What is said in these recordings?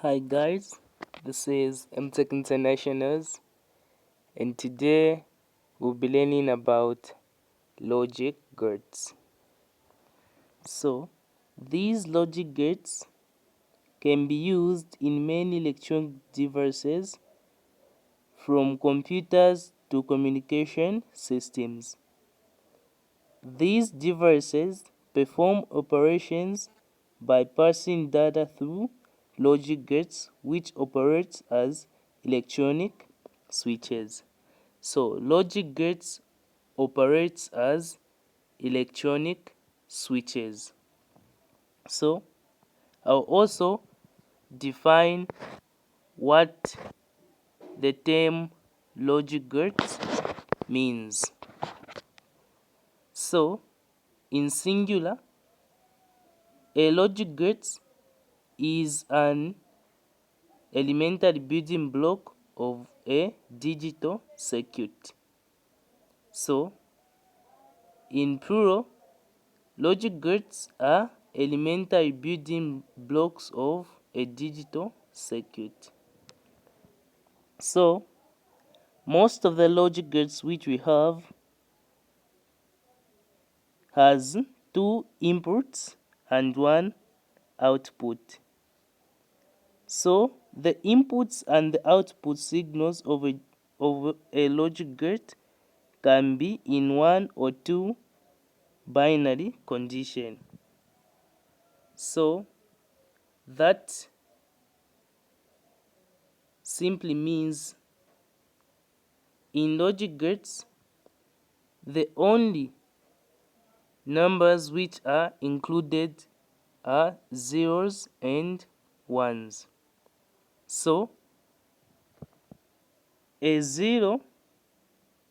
Hi guys, this is MTech Internationals, and today we'll be learning about logic gates. So, these logic gates can be used in many electronic devices, from computers to communication systems. These devices perform operations by passing data through logic gates, which operates as electronic switches. So logic gates operates as electronic switches. So I'll also define what the term logic gates means. So in singular, a logic gate is an elementary building block of a digital circuit. So in plural, logic gates are elementary building blocks of a digital circuit. So most of the logic gates which we have has two inputs and one output. So the inputs and the output signals of a logic gate can be in one or two binary condition. So that simply means in logic gates the only numbers which are included are zeros and ones. So a zero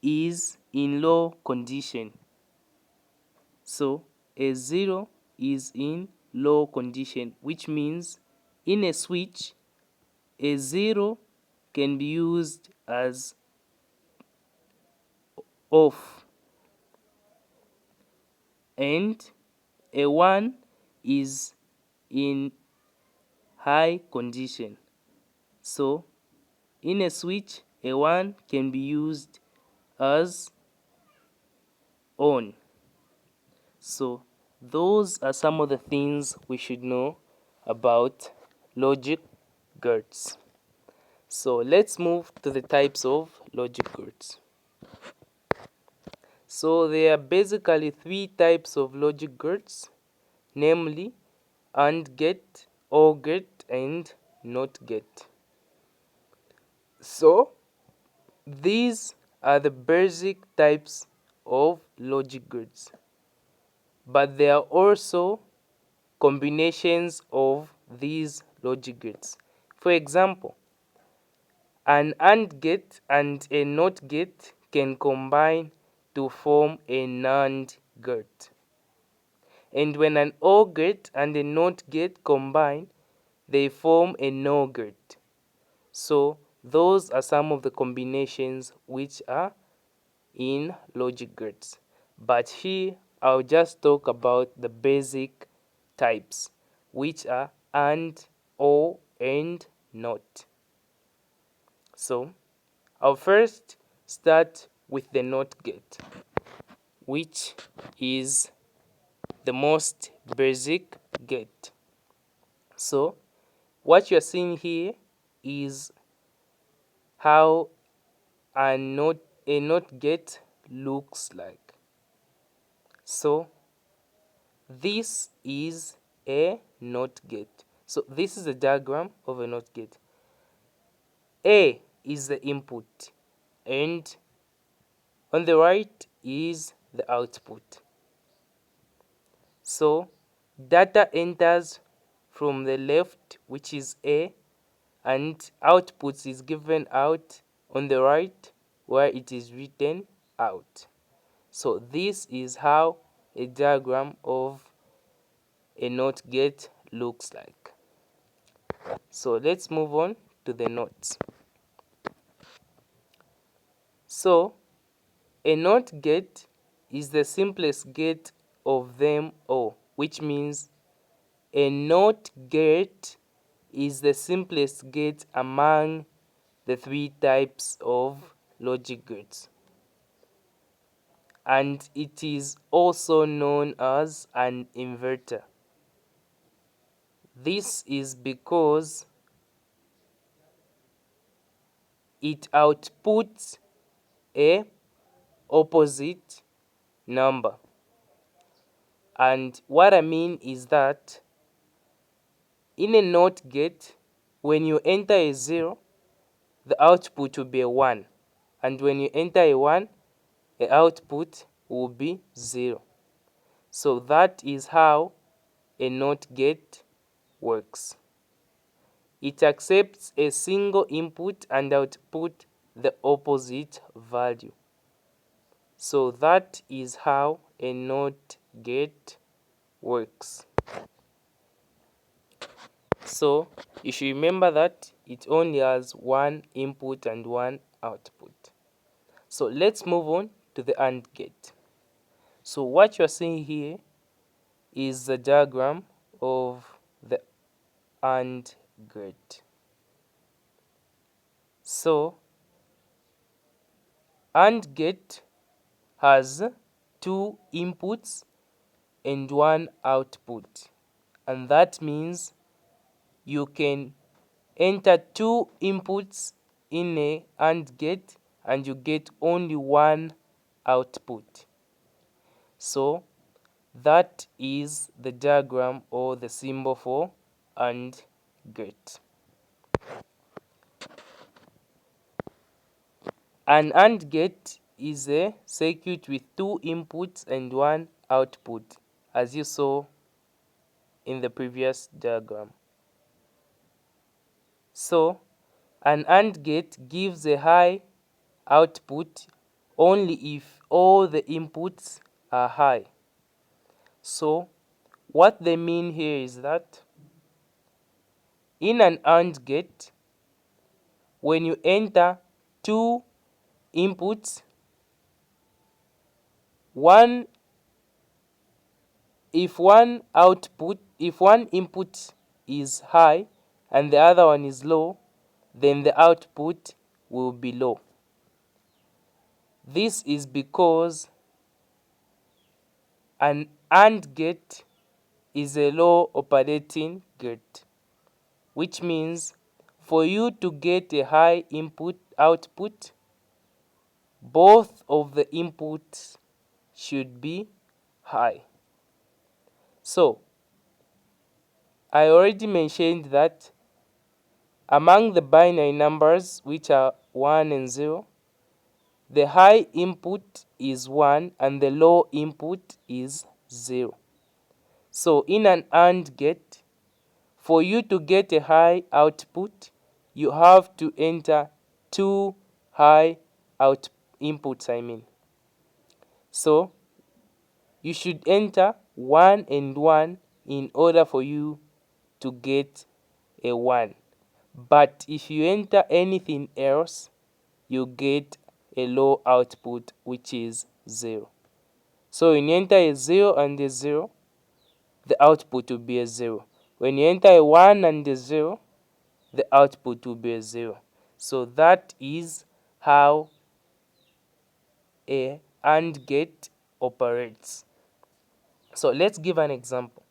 is in low condition. So a zero is in low condition, which means in a switch a zero can be used as off and a 1 is in high condition. So in a switch a 1 can be used as on. So those are some of the things we should know about logic gates. So let's move to the types of logic gates. So there are basically three types of logic gates, namely AND gate, OR gate, and NOT gate. So these are the basic types of logic gates, but there are also combinations of these logic gates. For example, an AND gate and a NOT gate can combine to form a NAND gate. And when an OR gate and a NOT gate combine, they form a NOR gate. So those are some of the combinations which are in logic gates. But here I'll just talk about the basic types, which are AND, OR, and NOT. So I'll first start with the NOT gate, which is the most basic gate. So what you're seeing here is how a NOT gate looks like. So this is a NOT gate. So this is a diagram of a NOT gate. A is the input and on the right is the output. So data enters from the left, which is A, and output is given out on the right where it is written out. So this is how a diagram of a NOT gate looks like. So let's move on to the NOTs. So a NOT gate is the simplest gate of them all, which means a NOT gate is the simplest gate among the three types of logic gates, and it is also known as an inverter. This is because it outputs a opposite number. And what I mean is that in a NOT gate, when you enter a 0, the output will be a 1. And when you enter a 1, the output will be 0. So that is how a NOT gate works. It accepts a single input and output the opposite value. So that is how a NOT gate works. So you should remember that it only has one input and one output. So let's move on to the AND gate. So what you're seeing here is the diagram of the AND gate. So AND gate has two inputs and one output, and that means you can enter two inputs in a AND gate and you get only one output. So that is the diagram or the symbol for AND gate. An AND gate is a circuit with two inputs and one output, as you saw in the previous diagram. So an AND gate gives a high output only if all the inputs are high. So what they mean here is that in an AND gate, when you enter two inputs, if one input is high and the other one is low, then the output will be low. This is because an AND gate is a low operating gate, which means for you to get a high input output, both of the inputs should be high. So I already mentioned that among the binary numbers, which are 1 and 0, the high input is 1 and the low input is 0. So in an AND gate, for you to get a high output, you have to enter two high inputs. So you should enter 1 and 1 in order for you to get a 1. But if you enter anything else, you get a low output, which is 0. So when you enter a 0 and a 0, the output will be a 0. When you enter a 1 and a 0, the output will be a 0. So that is how a AND gate operates. So let's give an example.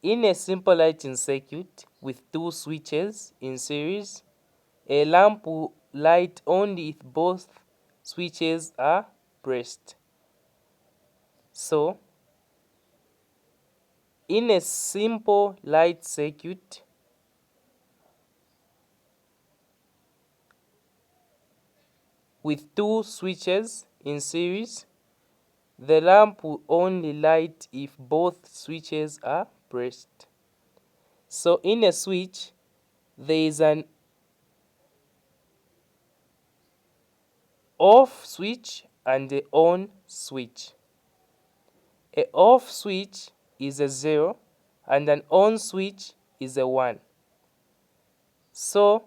In a simple lighting circuit with two switches in series, a lamp will light only if both switches are pressed. So in a simple light circuit, with two switches in series, the lamp will only light if both switches are pressed. So in a switch, there is an off switch and an on switch. A off switch is a 0 and an on switch is a 1. So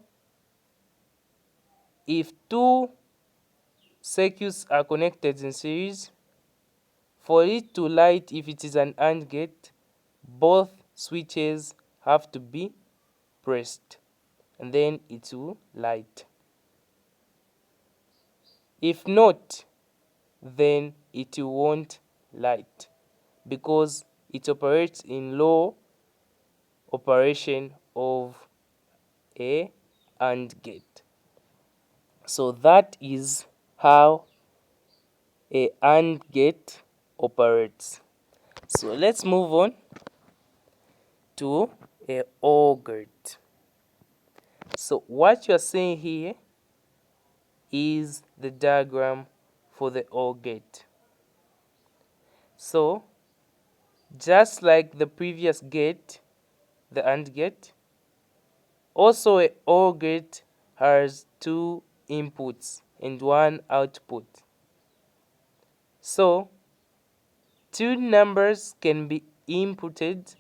if two circuits are connected in series, for it to light if it is an AND gate, both switches have to be pressed, and then it will light. If not, then it won't light because it operates in low operation of a AND gate. So that is how a AND gate operates. So let's move on to a OR gate. So what you're seeing here is the diagram for the OR gate. So just like the previous gate, the AND gate, also a OR gate has two inputs and one output. So two numbers can be inputted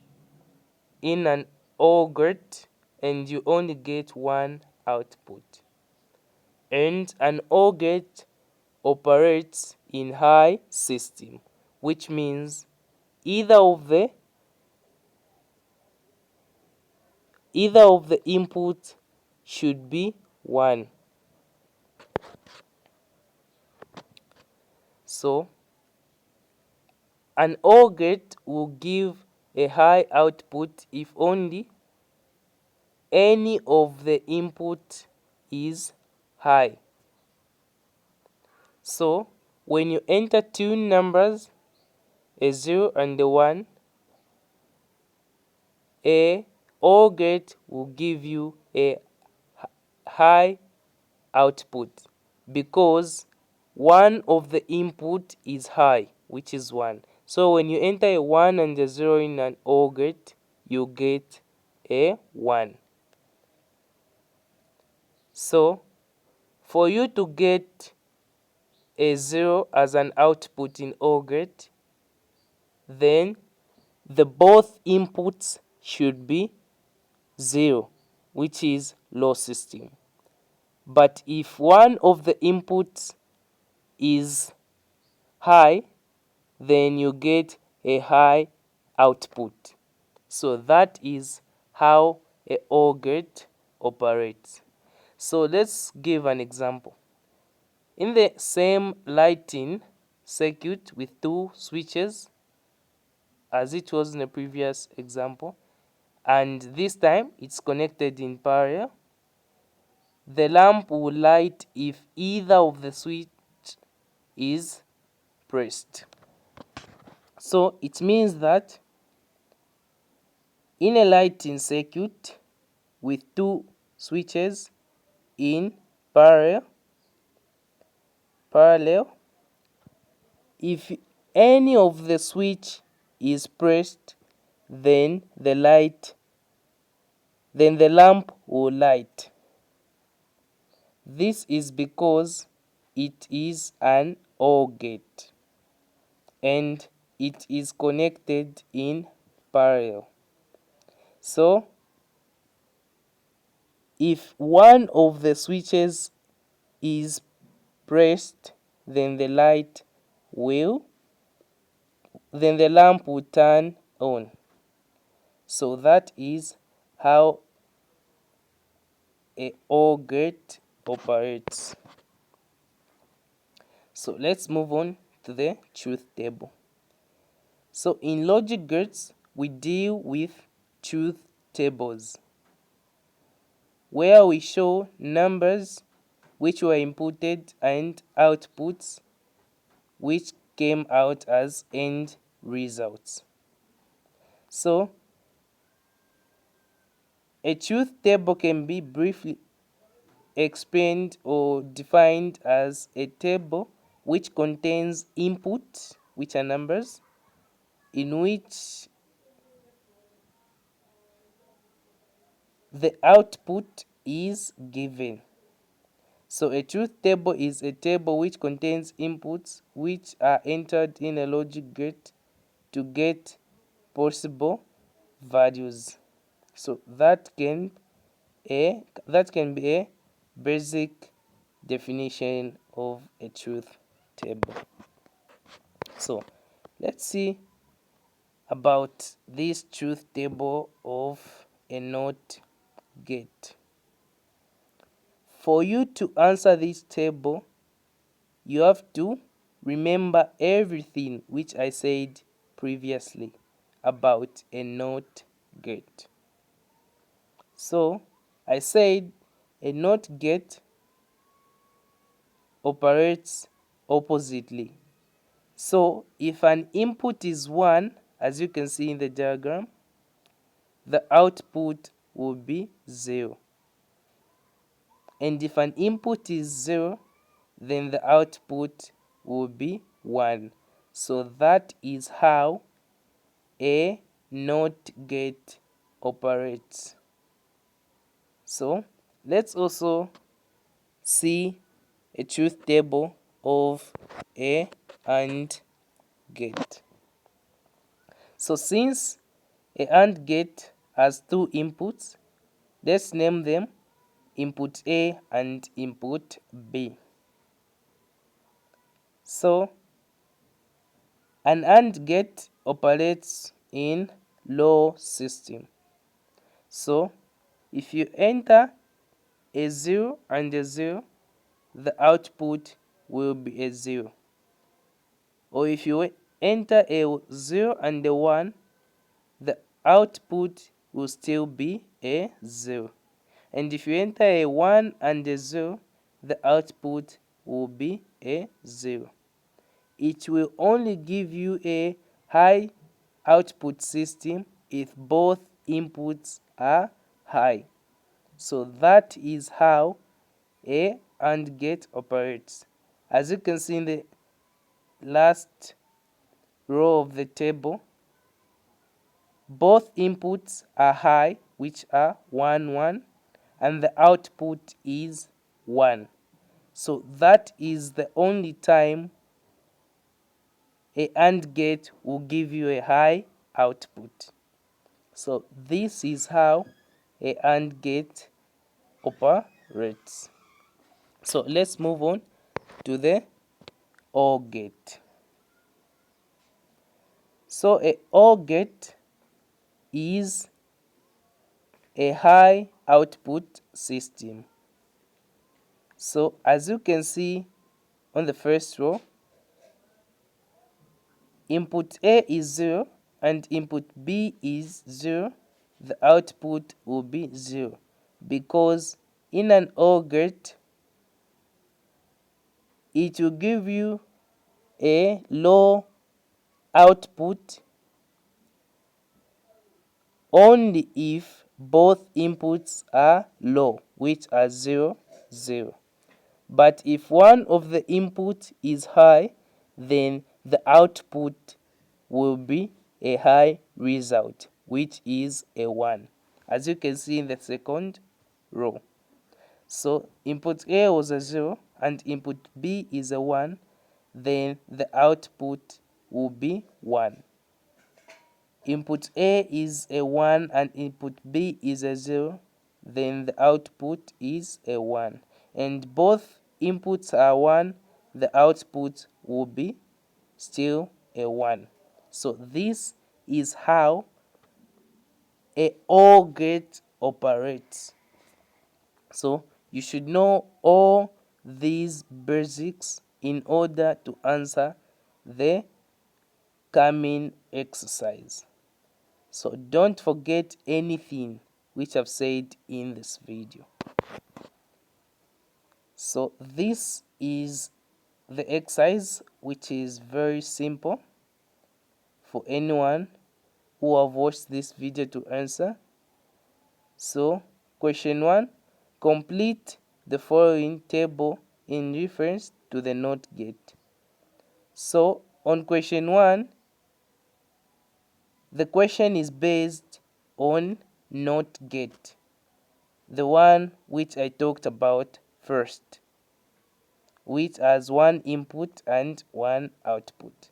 in an OR gate and you only get one output. And an OR gate operates in high system, which means either of the inputs should be 1. So an OR gate will give a high output if only any of the input is high. So when you enter two numbers, a 0 and a 1, a OR gate will give you a high output because one of the input is high, which is 1. So when you enter a 1 and a 0 in an OR gate, you get a 1. So for you to get a 0 as an output in OR gate, then the both inputs should be 0, which is low system. But if one of the inputs is high, then you get a high output. So that is how a OR gate operates. So let's give an example. In the same lighting circuit with two switches, as it was in the previous example, and this time it's connected in parallel, the lamp will light if either of the switch is pressed. So it means that in a lighting circuit with two switches in parallel, if any of the switch is pressed, then the lamp will light. This is because it is an OR gate and it is connected in parallel. So if one of the switches is pressed, then the lamp will turn on. So that is how a OR gate operates. So let's move on to the truth table. So in logic gates, we deal with truth tables, where we show numbers which were inputted and outputs which came out as end results. So a truth table can be briefly explained or defined as a table which contains input, which are numbers, in which the output is given. So a truth table is a table which contains inputs which are entered in a logic gate to get possible values. So that can be a basic definition of a truth table. So let's see about this truth table of a NOT gate. For you to answer this table, you have to remember everything which I said previously about a NOT gate. So I said a NOT gate operates oppositely. So if an input is 1, as you can see in the diagram, the output will be 0. And if an input is 0, then the output will be 1. So that is how a NOT gate operates. So let's also see a truth table of a AND gate. So since a AND gate has two inputs, let's name them input A and input B. So an AND gate operates in low system. So if you enter a 0 and a 0, the output will be a 0. Or if you enter a 0 and a 1, the output will still be a 0. And if you enter a 1 and a 0, the output will be a 0. It will only give you a high output system if both inputs are high. So that is how a AND gate operates. As you can see in the last row of the table, both inputs are high, which are 1, 1, and the output is 1. So that is the only time a AND gate will give you a high output. So this is how a AND gate operates. So let's move on to the OR gate. So a OR gate is a high output system. So as you can see on the first row, input A is 0 and input B is 0, the output will be 0 because in an OR gate, it will give you a low output only if both inputs are low, which are 0, 0. But if one of the input is high, then the output will be a high result, which is a 1, as you can see in the second row. So input A was a 0 and input B is a 1, then the output will be 1. Input A is a 1 and input B is a 0, then the output is a 1. And both inputs are 1, the output will be still a 1. So this is how a OR gate operates. So you should know all these basics in order to answer the coming exercise. So don't forget anything which I've said in this video. So this is the exercise, which is very simple for anyone who have watched this video to answer. So question 1, complete the following table in reference to the NOT gate. So on question 1, the question is based on NOT gate, the one which I talked about first, which has one input and one output.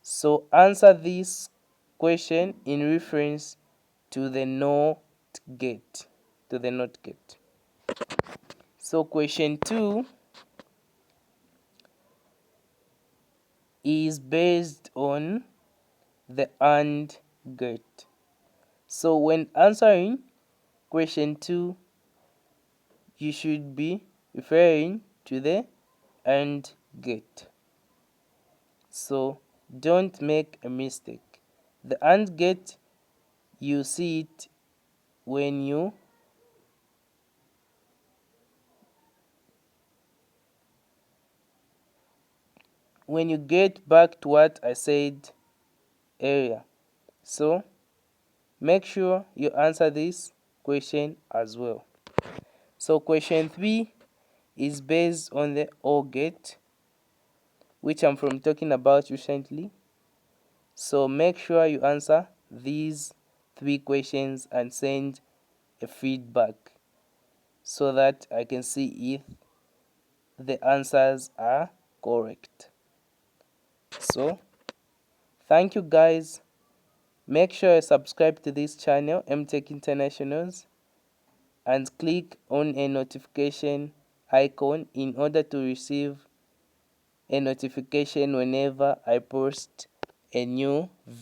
So answer this question in reference to the NOT gate, So question 2 is based on the AND gate. So when answering question 2, you should be referring to the AND gate. So don't make a mistake. The AND gate, you see it when you get back to what I said earlier. So make sure you answer this question as well. So question 3 is based on the OR gate, which I'm from talking about recently. So make sure you answer these 3 questions and send a feedback so that I can see if the answers are correct. So thank you guys. Make sure you subscribe to this channel, MTech Internationals, and click on a notification icon in order to receive a notification whenever I post a new video.